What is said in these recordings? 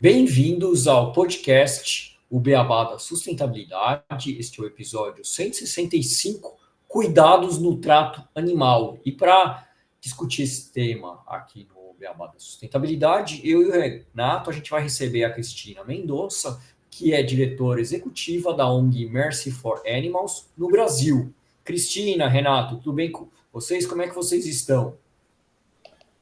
Bem-vindos ao podcast O Beabá da Sustentabilidade. Este é o episódio 165, Cuidados no Trato Animal. E para discutir esse tema aqui no Beabá da Sustentabilidade, eu e o Renato, a gente vai receber a Cristina Mendonça, que é diretora executiva da ONG Mercy for Animals no Brasil. Cristina, Renato, tudo bem com vocês? Como é que vocês estão?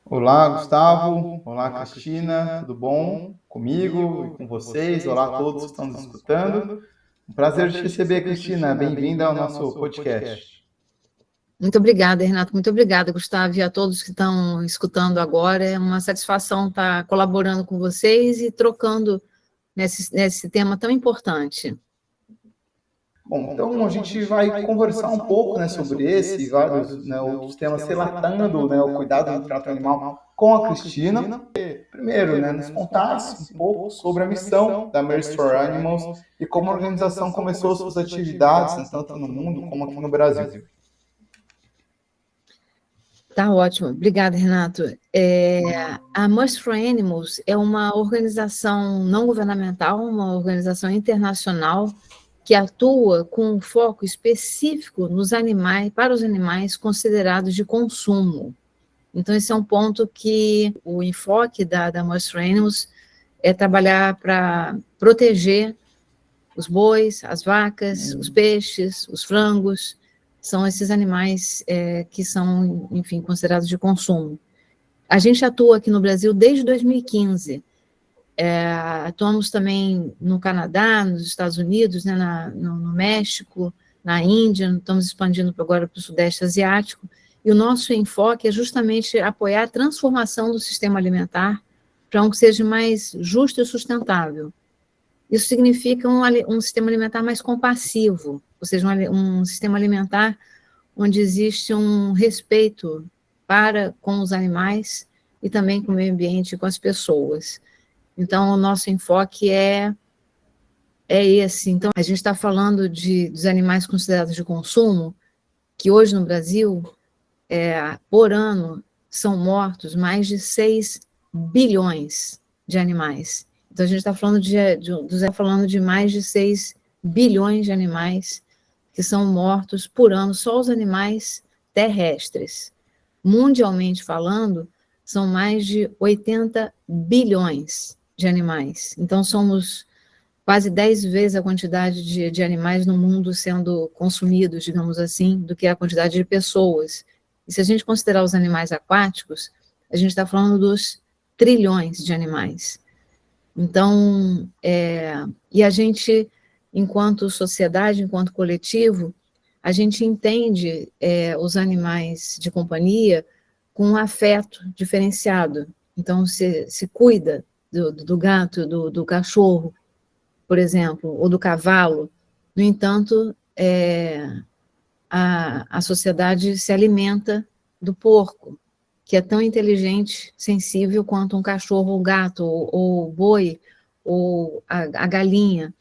Olá, Gustavo. Olá, Cristina. Tudo bom comigo e com vocês? Olá a todos que estão nos escutando. Um prazer te receber, Cristina. Bem-vinda ao nosso podcast. Muito obrigada, Renato. Muito obrigada, Gustavo, e a todos que estão escutando agora. É uma satisfação estar colaborando com vocês e trocando nesse tema tão importante. Bom, então a gente vai conversar um pouco, sobre esse e vários outros temas, relatando o cuidado no trato animal com a Cristina. Primeiro, nos contasse um pouco sobre a missão da Mercy for Animals e como a organização começou suas atividades, tanto no mundo como aqui no Brasil. Tá ótimo. Obrigada, Renato. A Mercy for Animals é uma organização não governamental, uma organização internacional que atua com um foco específico nos animais, para os animais considerados de consumo. Então, esse é um ponto que o enfoque da Mercy for Animals é trabalhar para proteger os bois, as vacas, os peixes, os frangos. São esses animais que são, enfim, considerados de consumo. A gente atua aqui no Brasil desde 2015. Atuamos também no Canadá, nos Estados Unidos, no México, na Índia, estamos expandindo agora para o Sudeste Asiático, e o nosso enfoque é justamente apoiar a transformação do sistema alimentar para um que seja mais justo e sustentável. Isso significa um sistema alimentar mais compassivo, ou seja, um sistema alimentar onde existe um respeito com os animais e também com o meio ambiente e com as pessoas. Então, o nosso enfoque é esse. Então, a gente está falando dos animais considerados de consumo, que hoje no Brasil, por ano, são mortos mais de 6 bilhões de animais. Então, a gente está falando de mais de 6 bilhões de animais que são mortos por ano, só os animais terrestres. Mundialmente falando, são mais de 80 bilhões de animais. Então, somos quase 10 vezes a quantidade de animais no mundo sendo consumidos, digamos assim, do que a quantidade de pessoas. E se a gente considerar os animais aquáticos, a gente está falando dos trilhões de animais. Então, e a gente, enquanto sociedade, enquanto coletivo, a gente entende os animais de companhia com um afeto diferenciado. Então, se cuida do gato, do cachorro, por exemplo, ou do cavalo. No entanto, a sociedade se alimenta do porco, que é tão inteligente, sensível quanto um cachorro, ou gato, ou o boi, ou a galinha.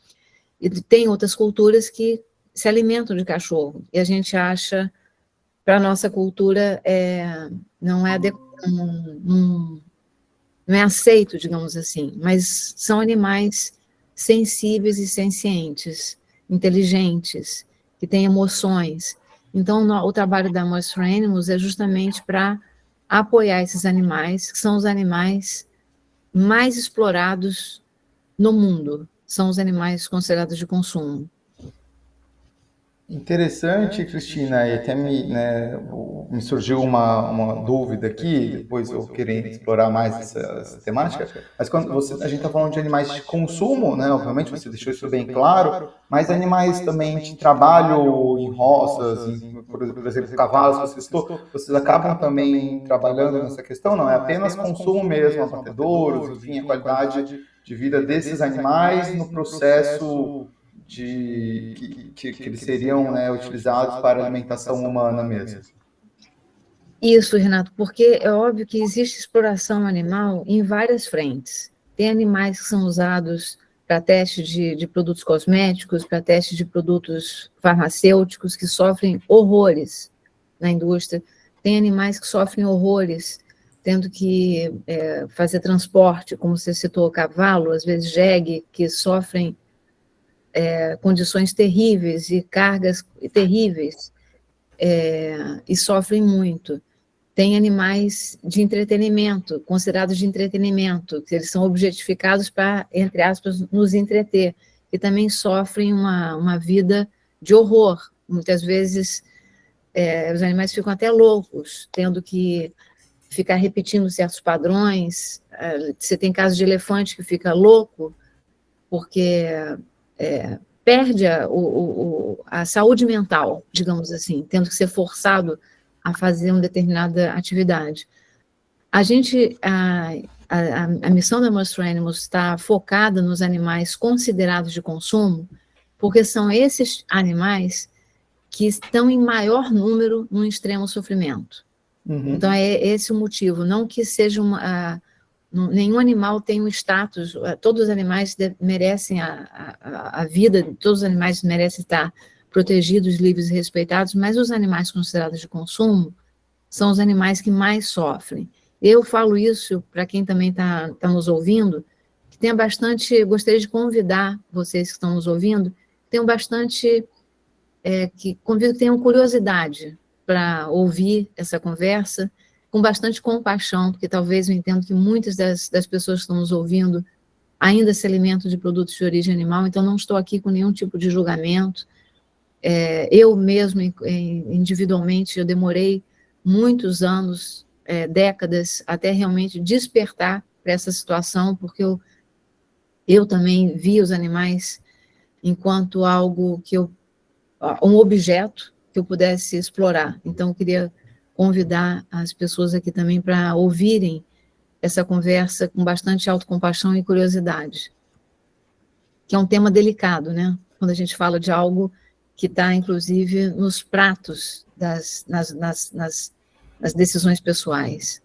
E tem outras culturas que se alimentam de cachorro, e a gente acha, para a nossa cultura, não é aceito, digamos assim, mas são animais sensíveis e sencientes, inteligentes, que têm emoções. Então, o trabalho da Mercy for Animals é justamente para apoiar esses animais, que são os animais mais explorados no mundo, são os animais considerados de consumo. Interessante, Cristina, e até me surgiu uma dúvida aqui, depois eu querer explorar mais essa temática, mas quando a gente está falando de animais de consumo, obviamente você deixou isso bem claro, mas animais também de trabalho em roças, por exemplo, cavalos, vocês acabam também trabalhando nessa questão? Não, é apenas consumo mesmo, abatedouros, enfim, a qualidade de vida desses animais no processo que eles seriam utilizados para alimentação humana mesmo. Isso, Renato, porque é óbvio que existe exploração animal em várias frentes. Tem animais que são usados para teste de produtos cosméticos, para teste de produtos farmacêuticos, que sofrem horrores na indústria. Tem animais que sofrem horrores tendo que fazer transporte, como você citou, cavalo, às vezes jegue, que sofrem condições terríveis e cargas terríveis, e sofrem muito. Tem animais de entretenimento, considerados de entretenimento, que eles são objetificados para, entre aspas, nos entreter, e também sofrem uma vida de horror. Muitas vezes os animais ficam até loucos, tendo que ficar repetindo certos padrões. Você tem casos de elefante que fica louco porque perde a saúde mental, digamos assim, tendo que ser forçado a fazer uma determinada atividade. A missão da Mercy for Animals está focada nos animais considerados de consumo, porque são esses animais que estão em maior número no extremo sofrimento. Uhum. Então, é esse o motivo, não que seja nenhum animal tem um status, todos os animais merecem a vida, todos os animais merecem estar protegidos, livres e respeitados, mas os animais considerados de consumo são os animais que mais sofrem. Eu falo isso para quem também está nos ouvindo, que tenha bastante, gostaria de convidar vocês que estão nos ouvindo, tenham bastante, convido que tenham curiosidade para ouvir essa conversa, com bastante compaixão, porque talvez eu entendo que muitas das pessoas que estão nos ouvindo ainda se alimentam de produtos de origem animal, então não estou aqui com nenhum tipo de julgamento. Eu mesmo, individualmente, eu demorei muitos anos, décadas, até realmente despertar para essa situação, porque eu também vi os animais enquanto algo um objeto que eu pudesse explorar. Então, eu queria convidar as pessoas aqui também para ouvirem essa conversa com bastante autocompaixão e curiosidade, que é um tema delicado, né? Quando a gente fala de algo que está, inclusive, nos pratos nas decisões pessoais.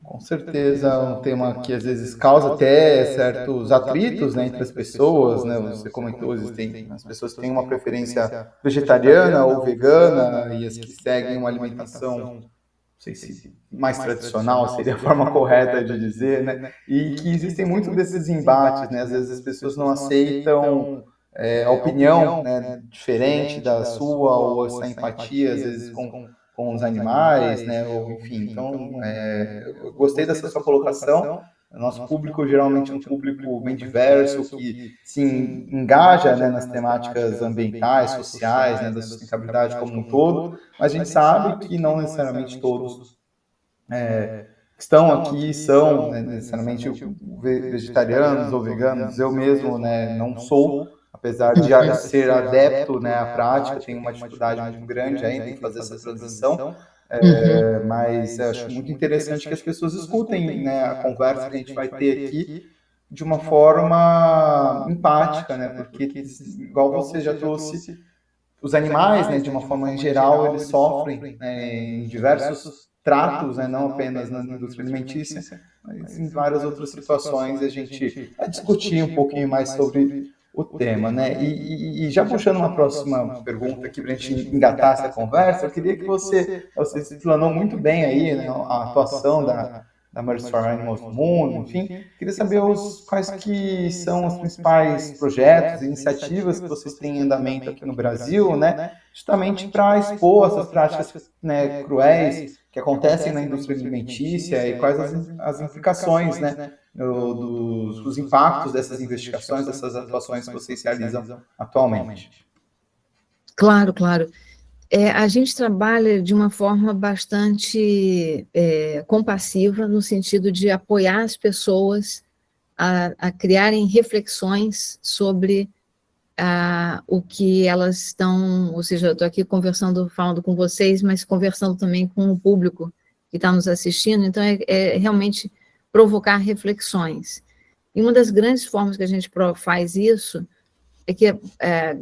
Com certeza, um tema que às vezes causa até certos atritos, né, entre as pessoas, né? Você comentou, as pessoas têm uma preferência vegetariana ou vegana, e as que seguem uma alimentação, não sei se mais tradicional seria a forma correta de dizer, né? E que existem muitos desses embates, né? Às vezes as pessoas não aceitam a opinião, né, diferente da sua, ou essa empatia, às vezes, com os animais, né, ou enfim. Então, eu gostei dessa sua colocação. O nosso público geralmente é um público bem diverso, que se engaja, né, nas temáticas ambientais, sociais, né, da sustentabilidade como um todo, mas a gente sabe que não necessariamente todos que estão aqui são, né, necessariamente vegetarianos ou veganos. Eu mesmo, né, não sou, apesar de ser adepto, né, à prática, tenho uma dificuldade muito grande ainda em fazer essa transição, mas acho muito interessante que as pessoas escutem, né, a conversa que a gente vai ter aqui de uma forma empática, né, porque, igual você já trouxe, os animais, né, de uma forma em geral, eles sofrem, né, em diversos tratos, né, não apenas na indústria alimentícia, mas em várias outras situações. A gente vai discutir um pouquinho mais sobre o tema, né? E já puxando uma próxima pergunta aqui para a gente engatar essa conversa, eu queria que você explanou muito bem aí, né, a atuação da Mercy for Animals no mundo, enfim, queria saber quais que são os principais projetos e iniciativas que vocês têm em andamento aqui no Brasil, né, justamente para expor essas práticas, né, cruéis que acontecem na indústria alimentícia e quais as implicações, né, dos impactos dessas investigações, dessas atuações que vocês realizam atualmente. Claro, claro. A gente trabalha de uma forma bastante compassiva, no sentido de apoiar as pessoas a criarem reflexões sobre o que elas estão, ou seja, eu estou aqui falando com vocês, mas conversando também com o público que está nos assistindo, então é realmente provocar reflexões. E uma das grandes formas que a gente faz isso é que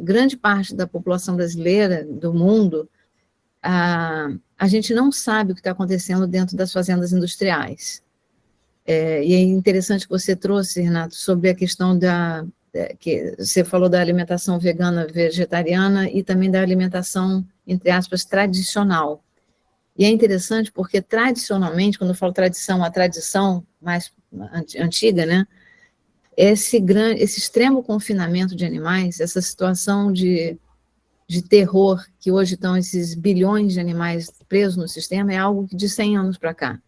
grande parte da população brasileira, do mundo, a gente não sabe o que está acontecendo dentro das fazendas industriais. E é interessante que você trouxe, Renato, sobre a questão que você falou da alimentação vegana, vegetariana e também da alimentação, entre aspas, tradicional. E é interessante porque, tradicionalmente, quando eu falo tradição, a tradição mais antiga, né? Esse extremo confinamento de animais, essa situação de terror, que hoje estão esses bilhões de animais presos no sistema, é algo que de 100 anos para cá.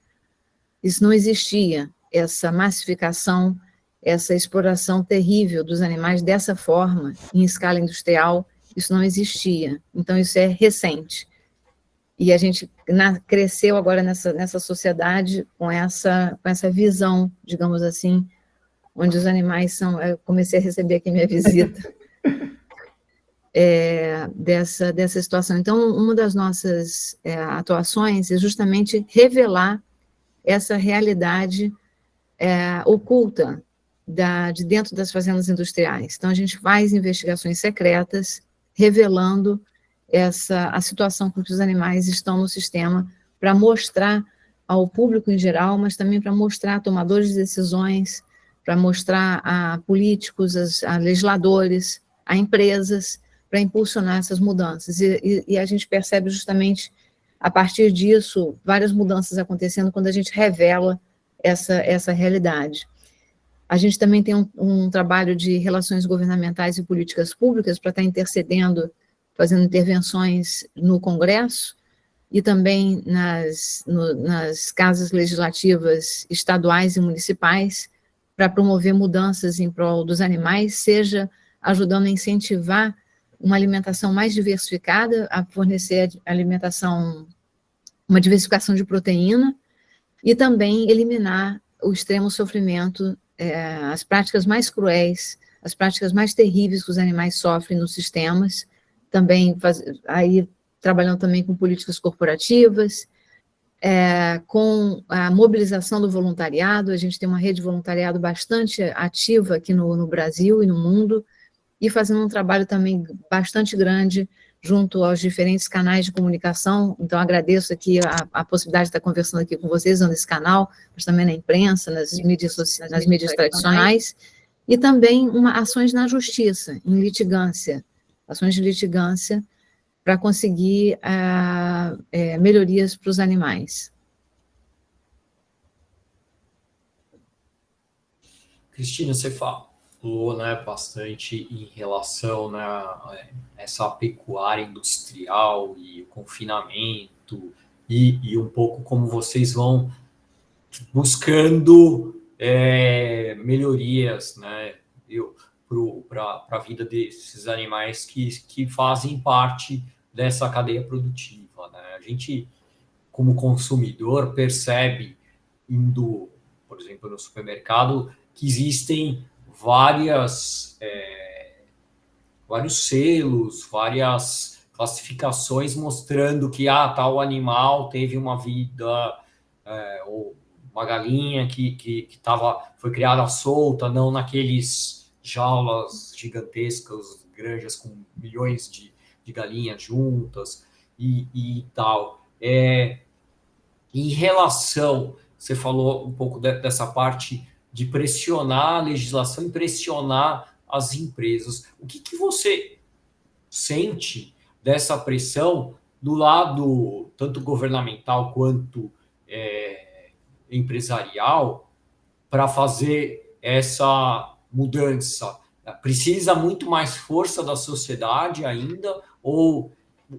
Isso não existia, essa massificação, essa exploração terrível dos animais dessa forma, em escala industrial, isso não existia. Então, isso é recente. E a gente cresceu agora nessa sociedade com essa visão, digamos assim, onde os animais são... Eu comecei a receber aqui minha visita, dessa situação. Então, uma das nossas atuações é justamente revelar essa realidade oculta de dentro das fazendas industriais. Então, a gente faz investigações secretas, revelando a situação com que os animais estão no sistema, para mostrar ao público em geral, mas também para mostrar a tomadores de decisões, para mostrar a políticos, a legisladores, a empresas, para impulsionar essas mudanças. E a gente percebe justamente, a partir disso, várias mudanças acontecendo quando a gente revela essa realidade. A gente também tem um trabalho de relações governamentais e políticas públicas para estar intercedendo, fazendo intervenções no Congresso e também nas casas legislativas estaduais e municipais, para promover mudanças em prol dos animais, seja ajudando a incentivar uma alimentação mais diversificada, a fornecer alimentação, uma diversificação de proteína, e também eliminar o extremo sofrimento, as práticas mais cruéis, as práticas mais terríveis que os animais sofrem nos sistemas, também trabalhando também com políticas corporativas, com a mobilização do voluntariado. A gente tem uma rede de voluntariado bastante ativa aqui no Brasil e no mundo, e fazendo um trabalho também bastante grande junto aos diferentes canais de comunicação. Então, agradeço aqui a possibilidade de estar conversando aqui com vocês nesse canal, mas também na imprensa, nas mídias sociais, nas mídias tradicionais, e também ações na justiça, em litigância, ações de litigância, para conseguir melhorias para os animais. Cristina, você falou, né, bastante em relação, né, a essa pecuária industrial e o confinamento, e um pouco como vocês vão buscando melhorias, né, para a vida desses animais que fazem parte dessa cadeia produtiva, né? A gente, como consumidor, percebe, indo, por exemplo, no supermercado, que existem vários selos, várias classificações mostrando que tal animal teve uma vida, ou uma galinha que foi criada solta, não naqueles jaulas gigantescas, granjas com milhões de galinhas juntas e tal. Em relação, você falou um pouco dessa parte de pressionar a legislação e pressionar as empresas. O que você sente dessa pressão do lado tanto governamental quanto empresarial para fazer essa mudança? Precisa muito mais força da sociedade ainda, ou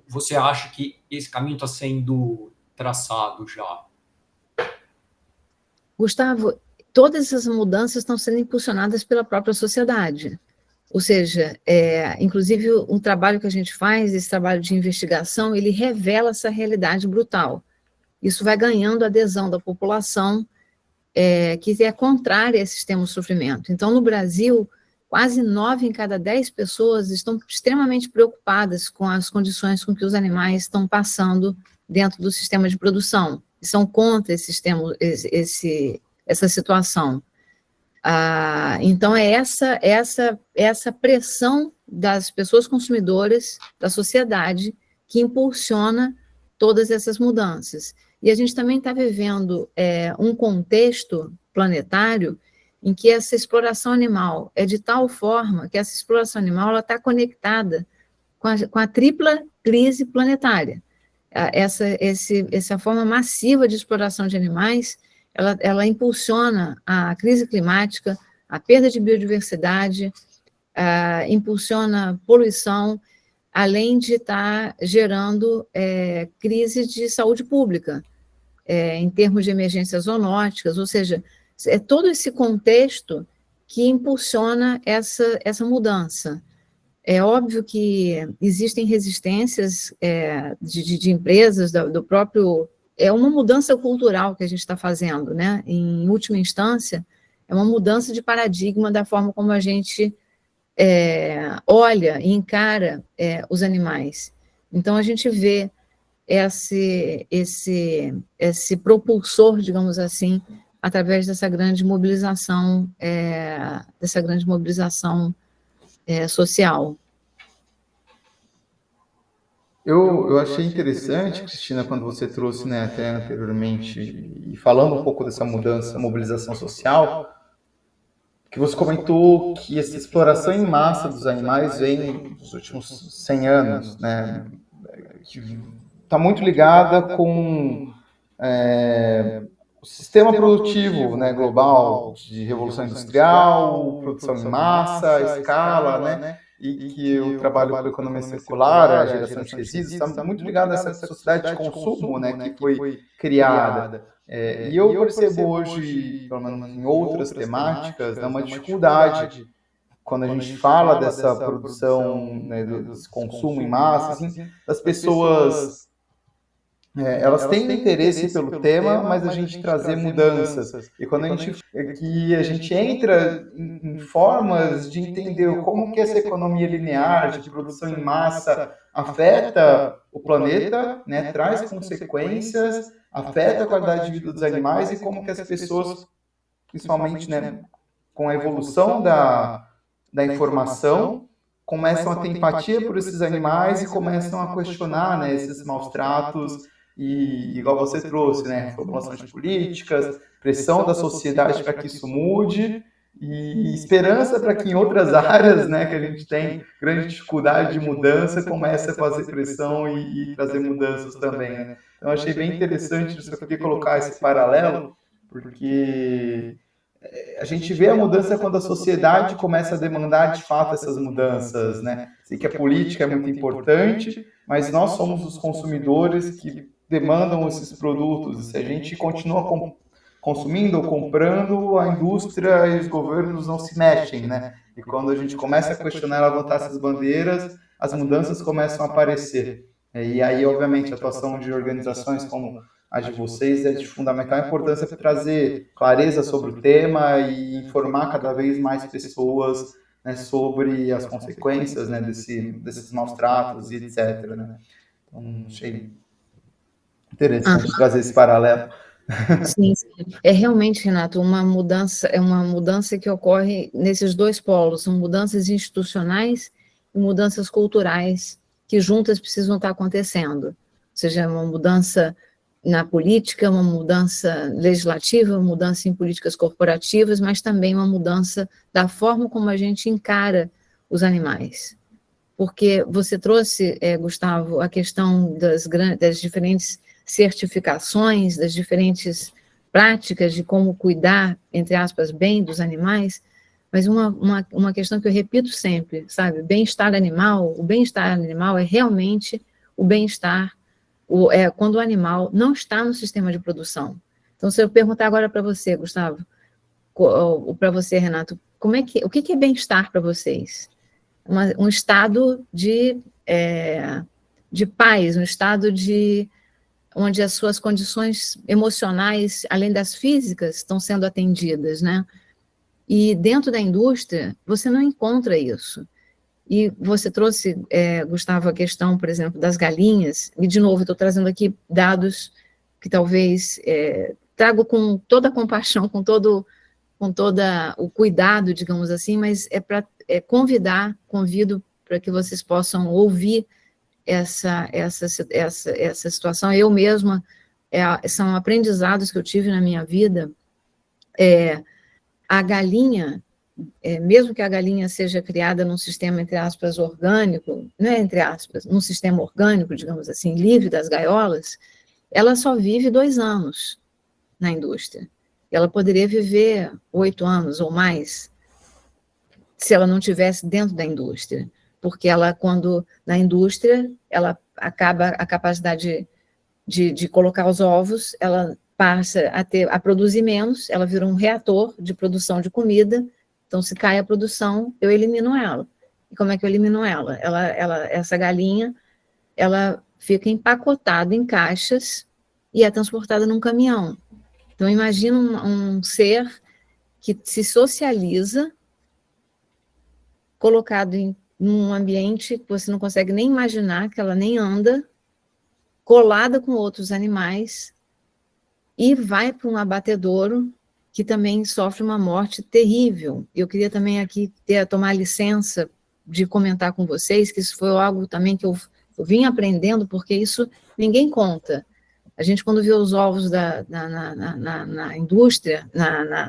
você acha que esse caminho está sendo traçado já? Gustavo, todas essas mudanças estão sendo impulsionadas pela própria sociedade. Ou seja, inclusive um trabalho que a gente faz, esse trabalho de investigação, ele revela essa realidade brutal. Isso vai ganhando adesão da população, que é contrária a esse extremo sofrimento. Então, no Brasil, quase 9 em cada 10 pessoas estão extremamente preocupadas com as condições com que os animais estão passando dentro do sistema de produção, e são contra essa situação. Então, é essa pressão das pessoas consumidoras, da sociedade, que impulsiona todas essas mudanças. E a gente também está vivendo um contexto planetário em que essa exploração animal é de tal forma que essa exploração animal está conectada com a tripla crise planetária. essa forma massiva de exploração de animais, ela impulsiona a crise climática, a perda de biodiversidade, impulsiona poluição, além de estar gerando crise de saúde pública, em termos de emergências zoonóticas, ou seja, é todo esse contexto que impulsiona essa mudança. É óbvio que existem resistências de empresas, do próprio... É uma mudança cultural que a gente está fazendo, né? Em última instância, é uma mudança de paradigma da forma como a gente olha e encara os animais. Então, a gente vê esse propulsor, digamos assim, através dessa grande mobilização, social. Eu achei interessante, Cristina, quando você trouxe, né, até anteriormente, e falando um pouco dessa mudança, mobilização social, que você comentou que essa exploração em massa dos animais vem dos últimos 100 anos, né, que está muito ligada com o sistema produtivo, né, global, de revolução industrial, produção em massa, escala, né, e que eu trabalho com economia circular, a geração de resíduos, está muito ligado a essa sociedade de consumo, né, que foi criada. E eu percebo hoje, pelo menos em outras temáticas, né, uma dificuldade quando a gente fala dessa produção, né, desse consumo em massa, assim, das pessoas... elas têm interesse pelo tema, mas a gente trazer mudanças. E quando a gente entra em formas de entender como que essa economia linear de produção em massa afeta o planeta, né, traz consequências, afeta a qualidade de vida dos animais e como que as pessoas, principalmente, né, com a evolução da informação, começam a ter empatia por esses animais e começam a questionar, né, esses maus tratos. E igual você trouxe, né, formulação de políticas, pressão da sociedade para que isso mude e esperança para que em outras áreas, né, que a gente tem grande dificuldade de mudança, comece a fazer pressão e trazer mudanças também, né? Então eu achei bem interessante, eu queria colocar esse paralelo, porque a gente vê a mudança quando a sociedade começa a demandar de fato essas mudanças, né? Sei que a política é muito importante, mas nós somos os consumidores que demandam esses produtos. Se a gente continua consumindo ou comprando, a indústria e os governos não se mexem, né? E quando a gente começa a questionar e levantar essas bandeiras, as mudanças começam a aparecer. E aí, obviamente, a atuação de organizações como a de vocês é de fundamental importância para trazer clareza sobre o tema e informar cada vez mais pessoas, né, sobre as consequências, né, desses maus tratos e etc. Né? Então, achei interessante trazer esse paralelo. Sim, sim. É realmente, Renato, uma mudança que ocorre nesses dois polos, são mudanças institucionais e mudanças culturais que juntas precisam estar acontecendo. Ou seja, uma mudança na política, uma mudança legislativa, uma mudança em políticas corporativas, mas também uma mudança da forma como a gente encara os animais. Porque você trouxe, Gustavo, a questão das diferentes certificações, das diferentes práticas de como cuidar, entre aspas, bem dos animais, mas uma questão que eu repito sempre, sabe? O bem-estar animal é realmente o bem-estar quando o animal não está no sistema de produção. Então, se eu perguntar agora para você, Gustavo, ou para você, Renato, o que é bem-estar para vocês? Um estado de paz, um estado onde as suas condições emocionais, além das físicas, estão sendo atendidas, né? E dentro da indústria, você não encontra isso. E você trouxe, Gustavo, a questão, por exemplo, das galinhas, e de novo, estou trazendo aqui dados que talvez trago com toda a compaixão, com todo o cuidado, digamos assim, mas convido para que vocês possam ouvir essa situação. Eu mesma, são aprendizados que eu tive na minha vida. A galinha, mesmo que a galinha seja criada num sistema, entre aspas, orgânico, não é entre aspas, num sistema orgânico, digamos assim, livre das gaiolas, ela só vive 2 anos na indústria. Ela poderia viver 8 anos ou mais se ela não estivesse dentro da indústria, porque ela, quando na indústria, ela acaba a capacidade de colocar os ovos, ela passa a produzir menos, ela vira um reator de produção de comida. Então, se cai a produção, eu elimino ela. E como é que eu elimino ela? Essa galinha, ela fica empacotada em caixas e é transportada num caminhão. Então, imagina um ser que se socializa, colocado em um ambiente que você não consegue nem imaginar, que ela nem anda, colada com outros animais, e vai para um abatedouro que também sofre uma morte terrível. Eu queria também aqui tomar licença de comentar com vocês que isso foi algo também que eu vim aprendendo, porque isso ninguém conta. A gente, quando vê os ovos na indústria,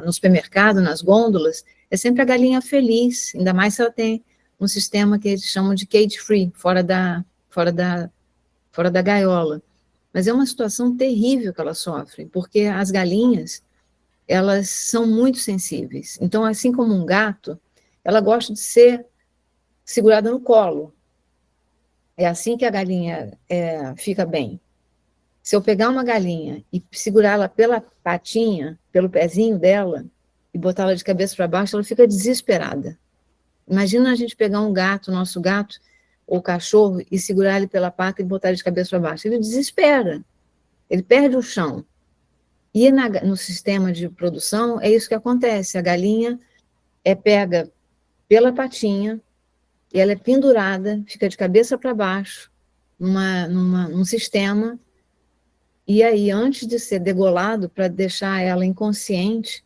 no supermercado, nas gôndolas, é sempre a galinha feliz, ainda mais se ela tem um sistema que eles chamam de cage-free, fora da gaiola. Mas é uma situação terrível que elas sofrem, porque as galinhas, elas são muito sensíveis. Então, assim como um gato, ela gosta de ser segurada no colo. É assim que a galinha fica bem. Se eu pegar uma galinha e segurá-la pela patinha, pelo pezinho dela, e botá-la de cabeça para baixo, ela fica desesperada. Imagina a gente pegar um gato, nosso gato, ou cachorro, e segurar ele pela pata e botar ele de cabeça para baixo. Ele desespera, ele perde o chão. E no sistema de produção, é isso que acontece. A galinha é pega pela patinha, e ela é pendurada, fica de cabeça para baixo, num sistema. E aí, antes de ser degolado, para deixar ela inconsciente,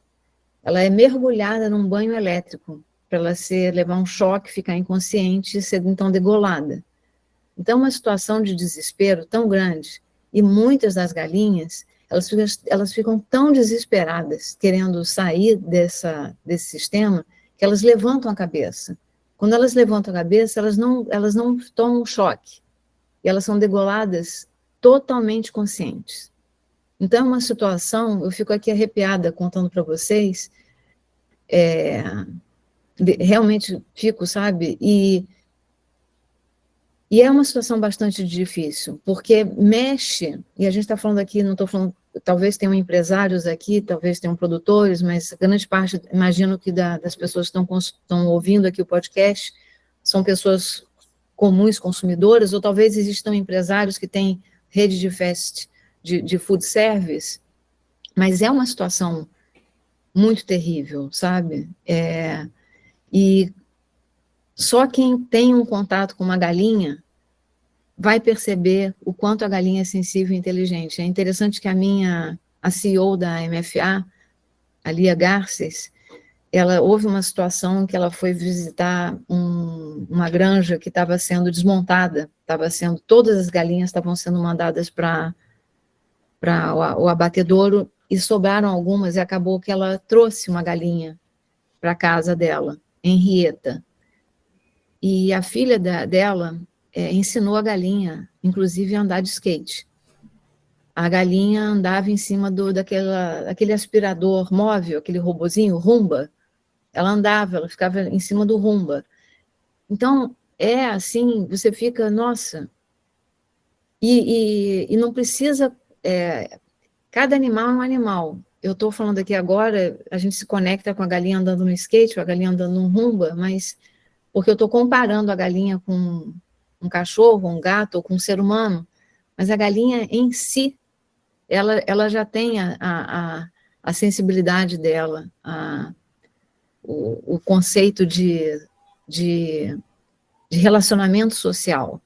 ela é mergulhada num banho elétrico, para ela levar um choque, ficar inconsciente e ser então degolada. Então, uma situação de desespero tão grande, e muitas das galinhas, elas ficam tão desesperadas, querendo sair desse sistema, que elas levantam a cabeça. Quando elas levantam a cabeça, elas não tomam choque, e elas são degoladas totalmente conscientes. Então, é uma situação, eu fico aqui arrepiada contando para vocês, realmente fico, sabe? E é uma situação bastante difícil, porque mexe, e a gente está falando aqui, não estou falando, talvez tenham empresários aqui, talvez tenham produtores, mas grande parte, imagino que das pessoas que estão ouvindo aqui o podcast, são pessoas comuns, consumidoras, ou talvez existam empresários que têm rede de food service, mas é uma situação muito terrível, sabe? E só quem tem um contato com uma galinha vai perceber o quanto a galinha é sensível e inteligente. É interessante que a CEO da MFA, a Lia Garces, houve uma situação em que ela foi visitar uma granja que estava sendo desmontada, todas as galinhas estavam sendo mandadas para o abatedouro, e sobraram algumas, e acabou que ela trouxe uma galinha para a casa dela, Henrietta. E a filha dela ensinou a galinha, inclusive, a andar de skate. A galinha andava em cima daquele aspirador móvel, aquele robozinho, Roomba. Ela ficava em cima do Roomba. Então, assim, você fica, nossa. E não precisa... cada animal é um animal. Eu estou falando aqui agora, a gente se conecta com a galinha andando no skate, com a galinha andando no Roomba, mas porque eu estou comparando a galinha com um cachorro, um gato, ou com um ser humano, mas a galinha em si, ela já tem a sensibilidade dela, o conceito de relacionamento social.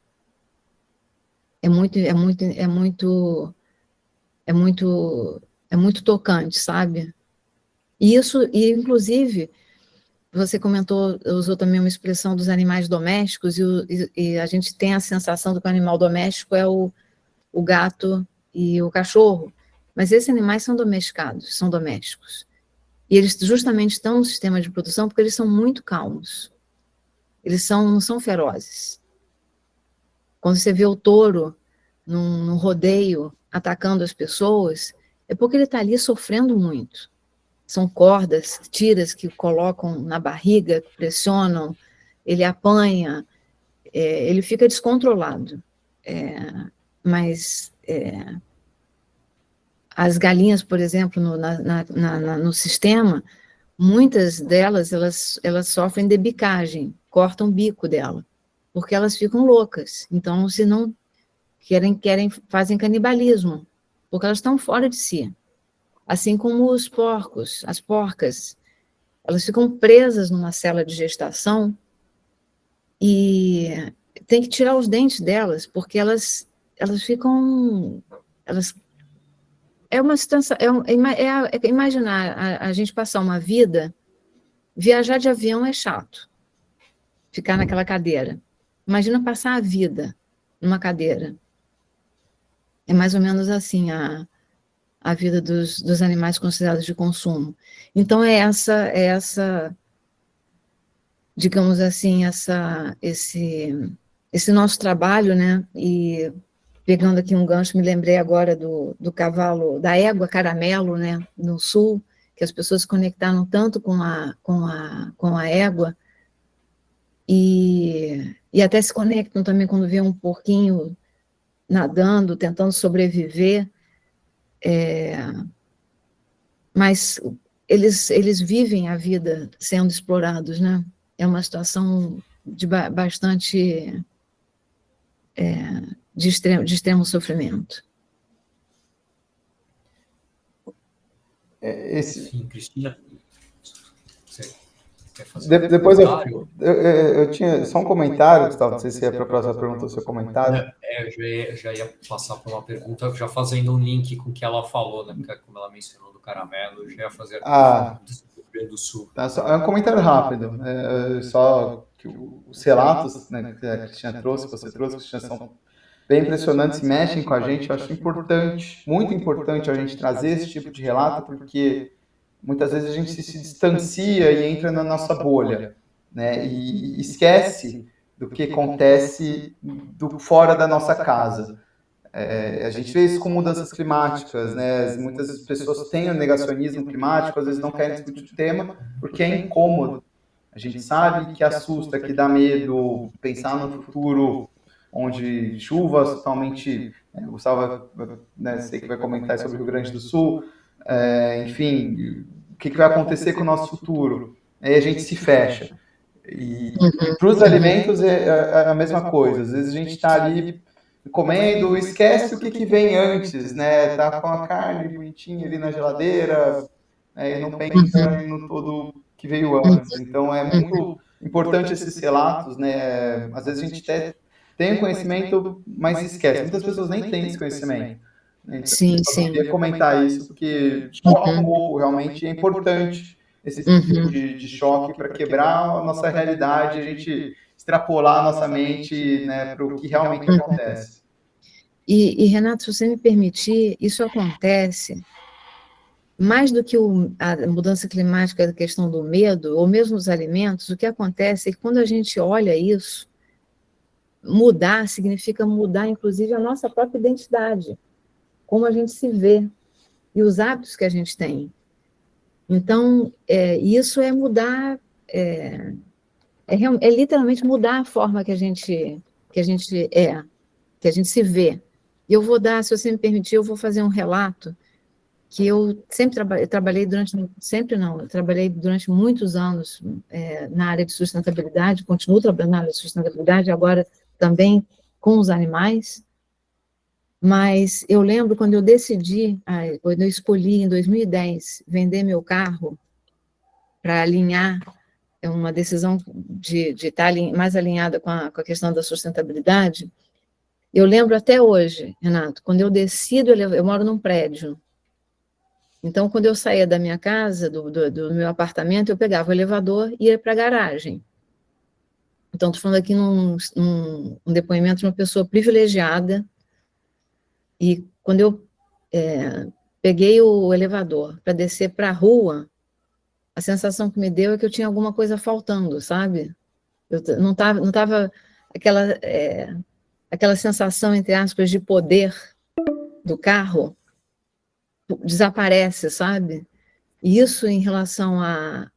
É muito tocante, sabe? E inclusive, você usou também uma expressão dos animais domésticos, e a gente tem a sensação de que o animal doméstico é o gato e o cachorro, mas esses animais são domesticados, são domésticos. E eles justamente estão no sistema de produção porque eles são muito calmos. Eles não são ferozes. Quando você vê o touro num rodeio atacando as pessoas, é porque ele está ali sofrendo muito. São cordas, tiras que colocam na barriga, pressionam, ele apanha, ele fica descontrolado. Mas as galinhas, por exemplo, no sistema, muitas delas, elas sofrem debicagem, cortam o bico dela, porque elas ficam loucas. Então, se não fazem canibalismo, porque elas estão fora de si. Assim como os porcos, as porcas, elas ficam presas numa cela de gestação e tem que tirar os dentes delas, porque elas ficam... É uma situação... imaginar a gente passar uma vida... Viajar de avião é chato, ficar naquela cadeira. Imagina passar a vida numa cadeira. É mais ou menos assim a vida dos animais considerados de consumo. Então, digamos assim, esse nosso trabalho, né? E pegando aqui um gancho, me lembrei agora do cavalo, da égua caramelo, né? No sul, que as pessoas se conectaram tanto com a égua, e até se conectam também quando vê um porquinho nadando, tentando sobreviver, mas eles vivem a vida sendo explorados, né? É uma situação de bastante de extremo sofrimento. Sim, Cristina, você quer fazer depois eu tinha só um comentário, Gustavo, não sei se é para a próxima pergunta ou seu comentário. Eu já ia passar por uma pergunta, já fazendo um link com o que ela falou, né? Porque, como ela mencionou do caramelo, eu já ia fazer a pergunta do Rio Grande do Sul. Tá, é um comentário rápido, só que os relatos, né, que a Cristina trouxe, que você trouxe, Cristina, são bem impressionantes, mexem com a gente. Eu acho importante, muito importante a gente trazer esse tipo de relato, porque muitas vezes a gente se distancia e entra na nossa bolha, né, e esquece do que acontece fora da nossa casa. A gente vê isso com mudanças climáticas, né? Muitas pessoas têm o negacionismo climático, às vezes não querem discutir o tema porque é incômodo. A gente sabe que assusta, que dá medo pensar no futuro onde chuvas totalmente... O Gustavo, né, sei que vai comentar sobre o Rio Grande do Sul, enfim, o que vai acontecer com o nosso futuro? Aí a gente se fecha. E para os alimentos é a mesma coisa. Às vezes a gente está ali comendo, esquece o que vem antes, né? Tá com a carne bonitinha ali na geladeira, e não pensa no todo que veio antes. Então é muito importante esses relatos, né? Às vezes a gente tem o conhecimento, mas esquece. Muitas pessoas nem têm esse conhecimento. Então, sim. Eu queria comentar isso, porque choca um pouco, realmente é importante esse tipo de choque para quebrar a nossa realidade, a gente extrapolar a nossa mente, né, para o que realmente acontece. E, Renato, se você me permitir, isso acontece mais do que a mudança climática, a questão do medo, ou mesmo os alimentos. O que acontece é que quando a gente olha isso, mudar significa mudar, inclusive, a nossa própria identidade, como a gente se vê e os hábitos que a gente tem. Então, isso é mudar, é literalmente mudar a forma que a gente se vê. E eu vou dar, se você me permitir, eu vou fazer um relato que eu sempre trabalhei durante muitos anos na área de sustentabilidade, continuo trabalhando na área de sustentabilidade, agora também com os animais, mas eu lembro quando eu decidi, quando eu escolhi em 2010 vender meu carro para alinhar, é uma decisão de estar mais alinhada com a questão da sustentabilidade. Eu lembro até hoje, Renato, quando eu decido, eu moro num prédio. Então, quando eu saía da minha casa, do meu apartamento, eu pegava o elevador e ia para a garagem. Então, estou falando aqui num depoimento de uma pessoa privilegiada. E quando eu peguei o elevador para descer para a rua, a sensação que me deu é que eu tinha alguma coisa faltando, sabe? Não tava aquela sensação, entre aspas, de poder do carro desaparece, sabe? E isso em relação à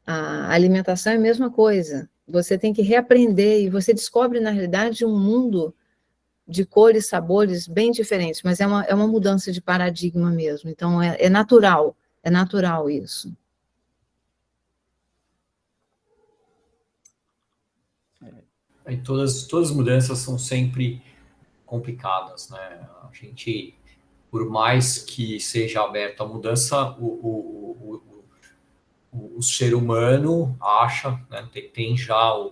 alimentação é a mesma coisa. Você tem que reaprender e você descobre, na realidade, um mundo de cores, sabores bem diferentes, mas é uma mudança de paradigma mesmo. Então, é natural isso. E todas as mudanças são sempre complicadas, né? A gente, por mais que seja aberto à mudança, o ser humano acha, né, tem já a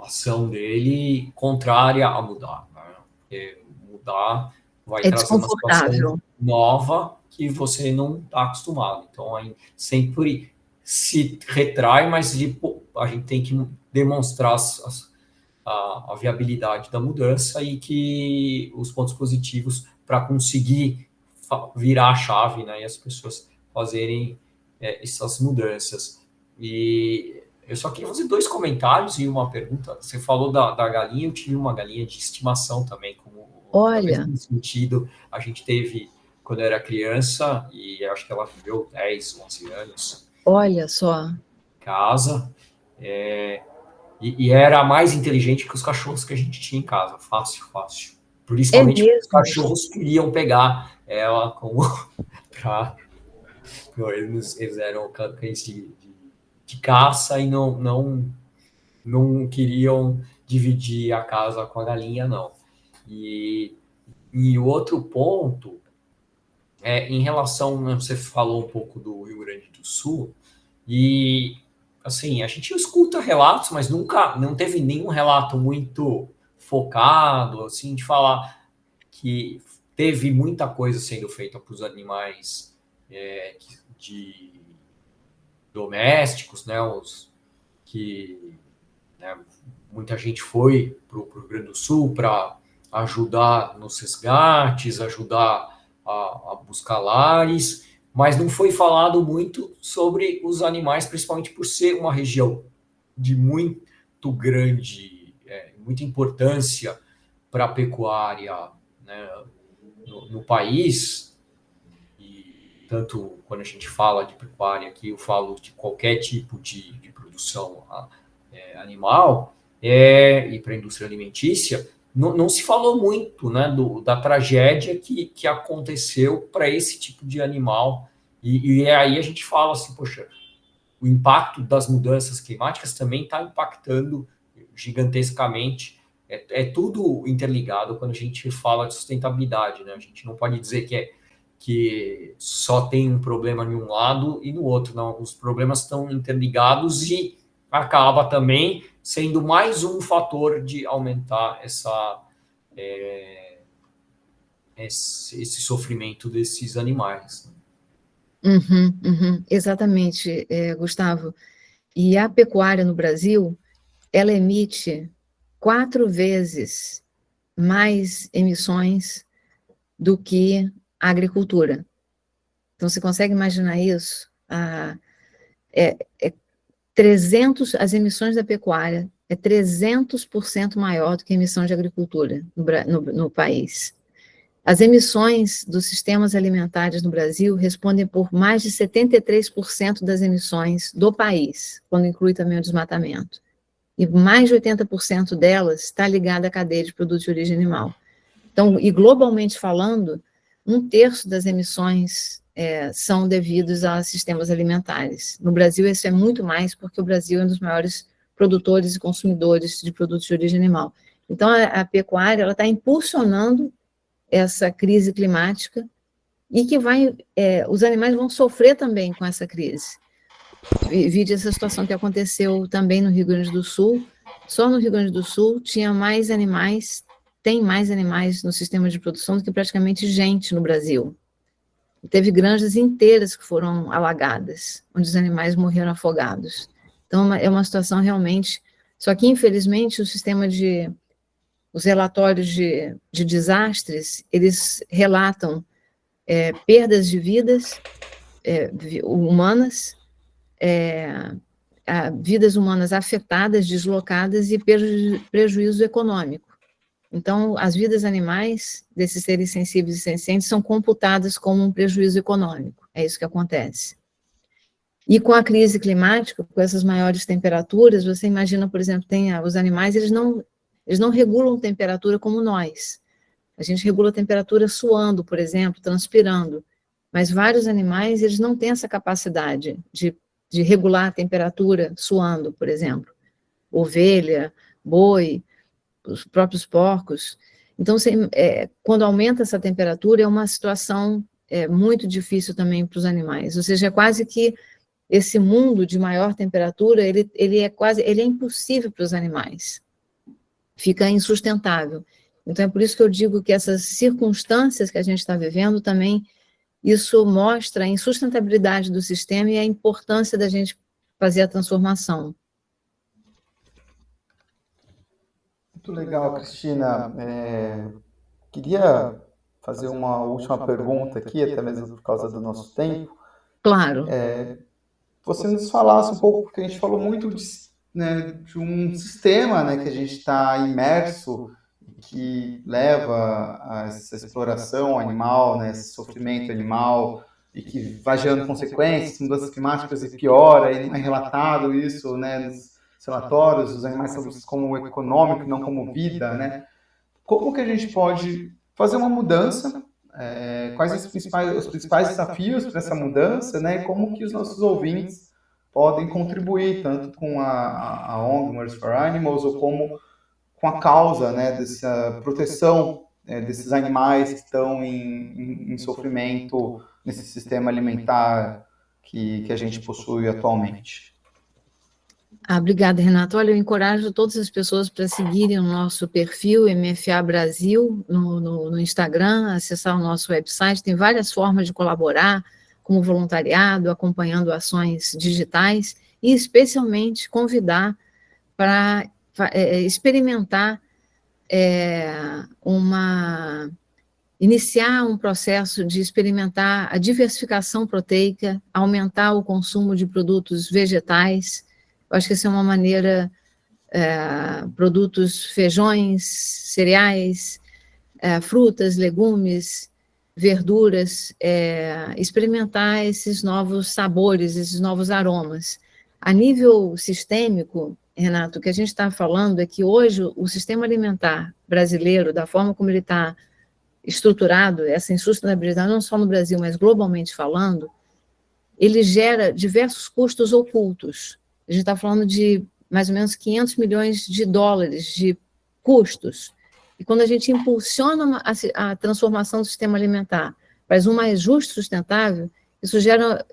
ação dele contrária a mudar, né? Porque mudar vai trazer uma situação nova que você não está acostumado. Então, aí sempre se retrai, mas a gente tem que demonstrar a viabilidade da mudança e que os pontos positivos para conseguir virar a chave, né, e as pessoas fazerem essas mudanças. E eu só queria fazer 2 comentários e uma pergunta. Você falou da galinha, eu tive uma galinha de estimação também, como no mesmo sentido, a gente teve quando eu era criança, e acho que ela viveu 10, 11 anos. Olha só. Casa. E era mais inteligente que os cachorros que a gente tinha em casa. Fácil. Principalmente porque os cachorros queriam pegar ela como eles eram cães de caça e não queriam dividir a casa com a galinha, não. E outro ponto, em relação, você falou um pouco do Rio Grande do Sul, e assim, a gente escuta relatos, mas não teve nenhum relato muito focado, assim, de falar que teve muita coisa sendo feita para os animais domésticos, né, muita gente foi para o Rio Grande do Sul para ajudar nos resgates, ajudar a buscar lares, mas não foi falado muito sobre os animais, principalmente por ser uma região de muito grande, muita importância para a pecuária, né, no país. E tanto quando a gente fala de pecuária aqui, eu falo de qualquer tipo de produção animal e para a indústria alimentícia, não se falou muito, né, da tragédia que aconteceu para esse tipo de animal. E aí a gente fala assim, poxa, o impacto das mudanças climáticas também está impactando gigantescamente. É tudo interligado quando a gente fala de sustentabilidade, né? A gente não pode dizer que só tem um problema em um lado e no outro, não. Os problemas estão interligados e acaba também sendo mais um fator de aumentar esse sofrimento desses animais. Exatamente, Gustavo. E a pecuária no Brasil, ela emite 4 vezes mais emissões do que a agricultura. Então, você consegue imaginar isso? 300, as emissões da pecuária é 300% maior do que a emissão de agricultura no país. As emissões dos sistemas alimentares no Brasil respondem por mais de 73% das emissões do país, quando inclui também o desmatamento. E mais de 80% delas está ligada à cadeia de produtos de origem animal. Então, e globalmente falando, 1/3 das emissões são devidos a sistemas alimentares. No Brasil, isso é muito mais, porque o Brasil é um dos maiores produtores e consumidores de produtos de origem animal. Então, a pecuária está impulsionando essa crise climática e que os animais vão sofrer também com essa crise. Vide essa situação que aconteceu também no Rio Grande do Sul. Só no Rio Grande do Sul tem mais animais no sistema de produção do que praticamente gente no Brasil. Teve granjas inteiras que foram alagadas, onde os animais morreram afogados. Então, é uma situação realmente... Só que, infelizmente, os relatórios de desastres, eles relatam perdas de vidas humanas, vidas humanas afetadas, deslocadas e prejuízo econômico. Então, as vidas animais desses seres sensíveis e sencientes são computadas como um prejuízo econômico. É isso que acontece. E com a crise climática, com essas maiores temperaturas, você imagina, por exemplo, os animais, eles não regulam temperatura como nós. A gente regula a temperatura suando, por exemplo, transpirando. Mas vários animais, eles não têm essa capacidade de regular a temperatura suando, por exemplo. Ovelha, boi, os próprios porcos. Então, quando aumenta essa temperatura, é uma situação muito difícil também para os animais. Ou seja, é quase que esse mundo de maior temperatura, ele é impossível para os animais. Fica insustentável. Então, é por isso que eu digo que essas circunstâncias que a gente está vivendo também, isso mostra a insustentabilidade do sistema e a importância da gente fazer a transformação. Muito legal, Cristina. Queria fazer uma última pergunta aqui, até mesmo por causa do nosso tempo. Claro. Você nos falasse um pouco, porque a gente falou muito de um sistema, né, que a gente está imerso, que leva a essa exploração animal, né, esse sofrimento animal, e que vai gerando consequências, mudanças climáticas e piora, e não é relatado isso, né, nos relatórios, os animais são vistos como econômico, não como vida, né? Como que a gente pode fazer uma mudança? Quais os principais desafios para essa mudança, né? E como que os nossos ouvintes podem contribuir, tanto com a ONG Mercy for Animals, ou como com a causa, né, dessa proteção desses animais que estão em sofrimento nesse sistema alimentar que a gente possui atualmente. Obrigada, Renato. Olha, eu encorajo todas as pessoas para seguirem o nosso perfil MFA Brasil no Instagram, acessar o nosso website. Tem várias formas de colaborar, como voluntariado, acompanhando ações digitais, e especialmente convidar para experimentar iniciar um processo de experimentar a diversificação proteica, aumentar o consumo de produtos vegetais. Eu acho que essa é uma maneira, produtos, feijões, cereais, frutas, legumes, verduras, experimentar esses novos sabores, esses novos aromas. A nível sistêmico, Renato, o que a gente está falando é que hoje o sistema alimentar brasileiro, da forma como ele está estruturado, essa insustentabilidade, não só no Brasil, mas globalmente falando, ele gera diversos custos ocultos. A gente está falando de mais ou menos 500 milhões de dólares de custos. E quando a gente impulsiona a transformação do sistema alimentar para um mais justo e sustentável, isso gera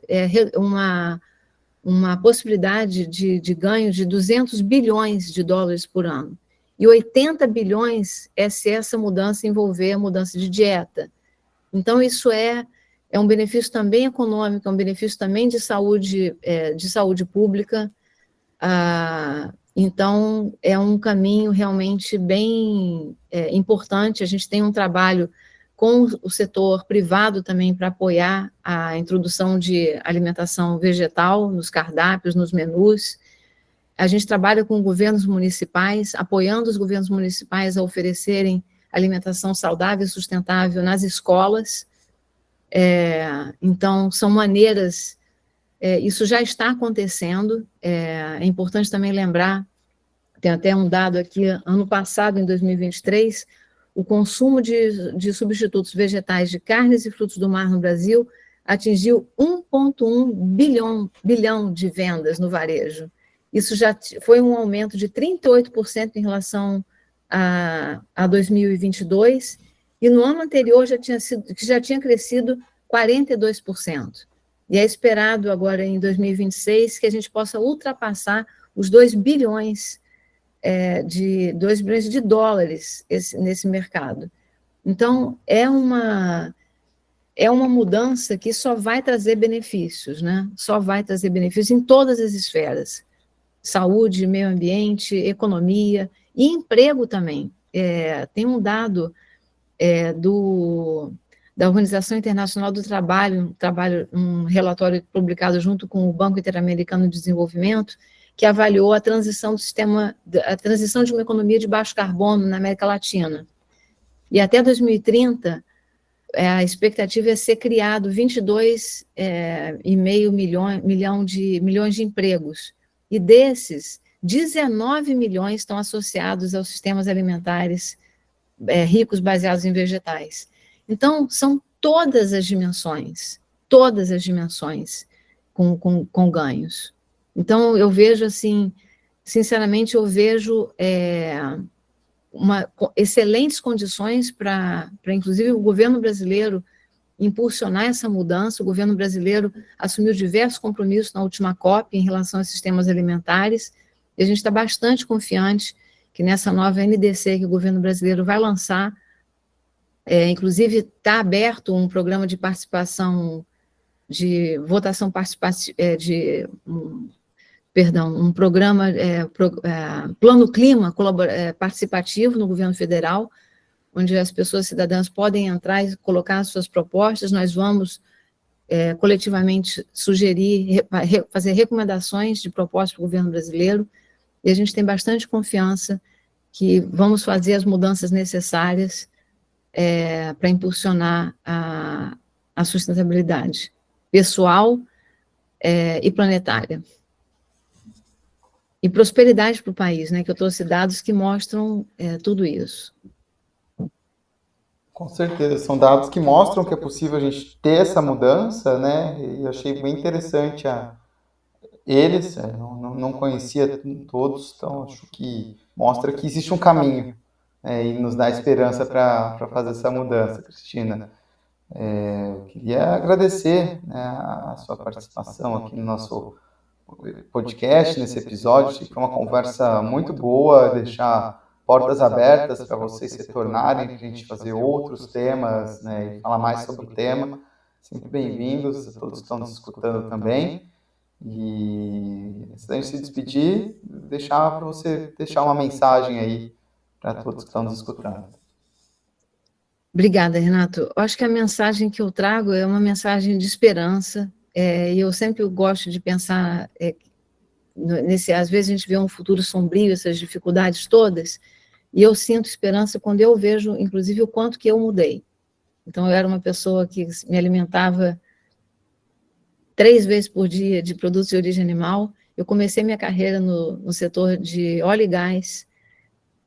uma possibilidade de ganho de 200 bilhões de dólares por ano. E 80 bilhões se essa mudança envolver a mudança de dieta. Então, isso é um benefício também econômico, é um benefício também de saúde pública. Então, é um caminho realmente bem importante. A gente tem um trabalho com o setor privado também para apoiar a introdução de alimentação vegetal nos cardápios, nos menus. A gente trabalha com governos municipais, apoiando os governos municipais a oferecerem alimentação saudável e sustentável nas escolas. Então, são maneiras... isso já está acontecendo. É importante também lembrar, tem até um dado aqui, ano passado, em 2023, o consumo de substitutos vegetais de carnes e frutos do mar no Brasil atingiu 1,1 bilhão de vendas no varejo. Isso já foi um aumento de 38% em relação a 2022, e no ano anterior já tinha crescido 42%. E é esperado agora, em 2026, que a gente possa ultrapassar os 2 bilhões de dólares nesse mercado. Então, é uma mudança que só vai trazer benefícios, né? Só vai trazer benefícios em todas as esferas. Saúde, meio ambiente, economia e emprego também. Tem um dado da Organização Internacional do Trabalho, um relatório publicado junto com o Banco Interamericano de Desenvolvimento, que avaliou a transição de uma economia de baixo carbono na América Latina. E até 2030, a expectativa é ser criado 22,5 milhões de empregos. E desses, 19 milhões estão associados aos sistemas alimentares ricos baseados em vegetais. Então, são todas as dimensões com ganhos. Então, eu vejo assim, sinceramente, eu vejo excelentes condições para, inclusive, o governo brasileiro impulsionar essa mudança. O governo brasileiro assumiu diversos compromissos na última COP em relação aos sistemas alimentares, e a gente está bastante confiante que nessa nova NDC que o governo brasileiro vai lançar, inclusive está aberto um programa de participação, de votação participativa, um programa, Plano Clima participativo no governo federal, onde as pessoas cidadãs podem entrar e colocar suas propostas. Nós vamos coletivamente sugerir, fazer recomendações de propostas para o governo brasileiro, e a gente tem bastante confiança que vamos fazer as mudanças necessárias para impulsionar a sustentabilidade pessoal e planetária. E prosperidade para o país, né? Que eu trouxe dados que mostram tudo isso. Com certeza, são dados que mostram que é possível a gente ter essa mudança, né? E eu achei bem interessante eles, não conhecia todos, então acho que mostra que existe um caminho, e nos dá esperança para fazer essa mudança, Cristina. Eu queria agradecer, né, a sua participação aqui no nosso podcast, nesse episódio. Foi uma conversa muito boa, deixar portas abertas para vocês se tornarem, para a gente fazer outros temas, né, e falar mais sobre o tema. Sempre bem-vindos, a todos que estão nos escutando também. E antes da gente se despedir, deixar para você deixar uma mensagem aí para todos que estão nos escutando. Obrigada, Renato. Eu acho que a mensagem que eu trago é uma mensagem de esperança, e eu sempre gosto de pensar às vezes a gente vê um futuro sombrio, essas dificuldades todas, e eu sinto esperança quando eu vejo, inclusive, o quanto que eu mudei. Então, eu era uma pessoa que me alimentava 3 vezes por dia de produtos de origem animal. Eu comecei minha carreira no setor de óleo e gás,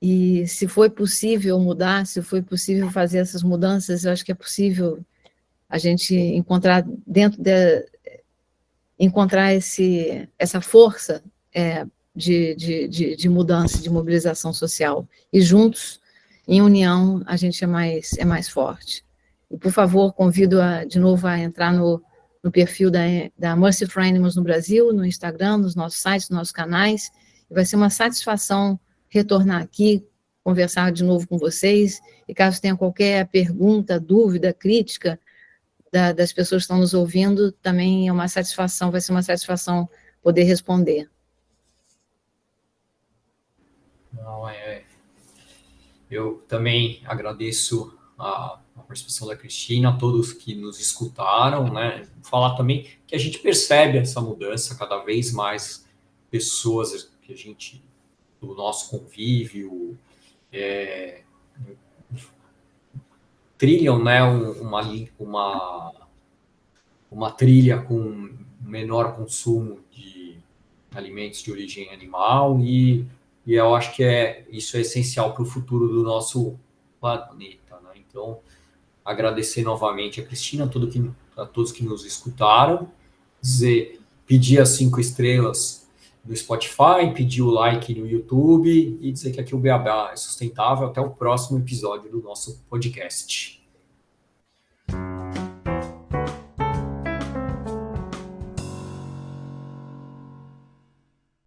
e se foi possível mudar, se foi possível fazer essas mudanças, eu acho que é possível a gente encontrar essa força de mudança, de mobilização social. E juntos, em união, a gente é mais forte. E, por favor, convido de novo a entrar no perfil da Mercy for Animals no Brasil, no Instagram, nos nossos sites, nos nossos canais. E vai ser uma satisfação retornar aqui, conversar de novo com vocês. E caso tenha qualquer pergunta, dúvida, crítica das pessoas que estão nos ouvindo, também vai ser uma satisfação poder responder. Não, eu também agradeço a participação da Cristina, a todos que nos escutaram, né? Falar também que a gente percebe essa mudança, cada vez mais pessoas que a gente, do nosso convívio, trilham, né, uma trilha com menor consumo de alimentos de origem animal, e eu acho que isso é essencial para o futuro do nosso planeta, né? Então, agradecer novamente a Cristina, a todos que nos escutaram, pedir as 5 estrelas no Spotify, pedir o like no YouTube e dizer que aqui o Beabá é sustentável. Até o próximo episódio do nosso podcast.